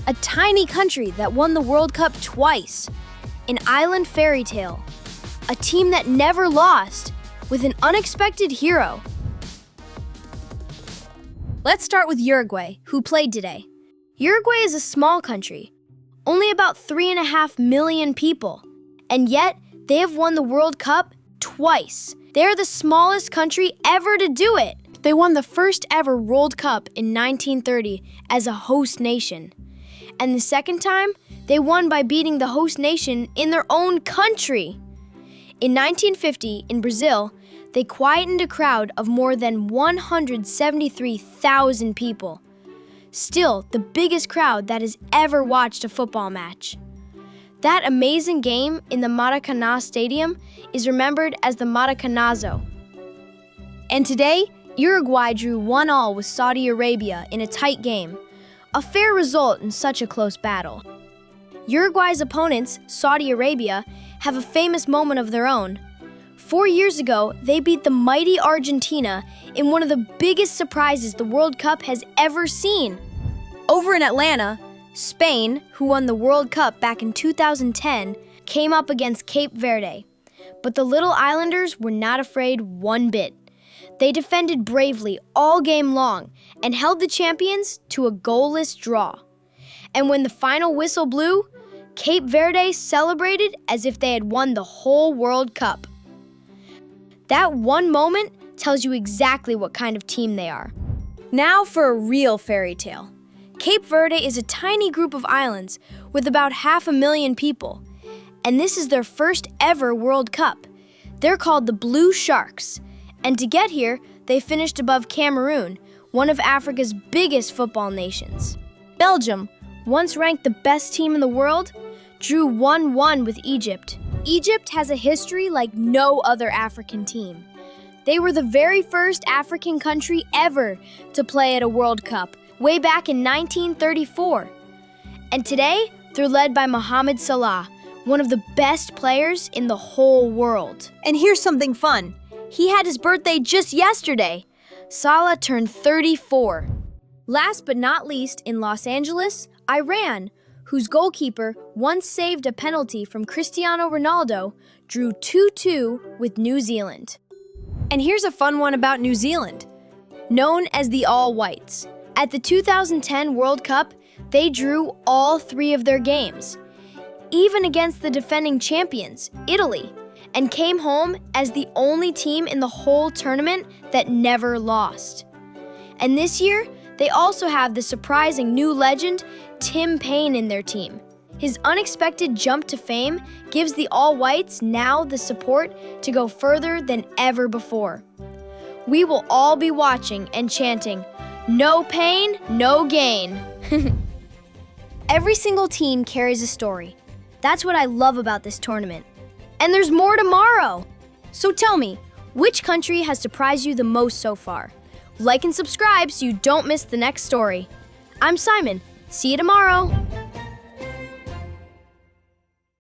a tiny country that won the World Cup twice, an island fairy tale, a team that never lost, with an unexpected hero. Let's start with Uruguay, who played today. Uruguay is a small country, only about 3.5 million people, and yet they have won the World Cup twice. They are the smallest country ever to do it. They won the first ever World Cup in 1930 as a host nation. And the second time, they won by beating the host nation in their own country. In 1950, in Brazil, they quietened a crowd of more than 173,000 people. Still, the biggest crowd that has ever watched a football match. That amazing game in the Maracanã Stadium is remembered as the Maracanazo. And today, Uruguay drew 1-1 with Saudi Arabia in a tight game, a fair result in such a close battle. Uruguay's opponents, Saudi Arabia, have a famous moment of their own. 4 years ago, they beat the mighty Argentina in one of the biggest surprises the World Cup has ever seen. Over in Atlanta, Spain, who won the World Cup back in 2010, came up against Cape Verde. But the little islanders were not afraid one bit. They defended bravely all game long and held the champions to a goalless draw. And when the final whistle blew, Cape Verde celebrated as if they had won the whole World Cup. That one moment tells you exactly what kind of team they are. Now for a real fairy tale. Cape Verde is a tiny group of islands with about 500,000 people, and this is their first ever World Cup. They're called the Blue Sharks, and to get here, they finished above Cameroon, one of Africa's biggest football nations. Belgium, once ranked the best team in the world, drew 1-1 with Egypt. Egypt has a history like no other African team. They were the very first African country ever to play at a World Cup, way back in 1934. And today, they're led by Mohamed Salah, one of the best players in the whole world. And here's something fun. He had his birthday just yesterday. Salah turned 34. Last but not least, in Los Angeles, Iran, whose goalkeeper once saved a penalty from Cristiano Ronaldo, drew 2-2 with New Zealand. And here's a fun one about New Zealand. Known as the All Whites, at the 2010 World Cup, they drew all 3 of their games, even against the defending champions, Italy, and came home as the only team in the whole tournament that never lost. And this year, they also have the surprising new legend, Tim Payne, in their team. His unexpected jump to fame gives the All Whites now the support to go further than ever before. We will all be watching and chanting, "No pain, no gain." Every single team carries a story. That's what I love about this tournament. And there's more tomorrow. So tell me, which country has surprised you the most so far? Like and subscribe so you don't miss the next story. I'm Simon. See you tomorrow.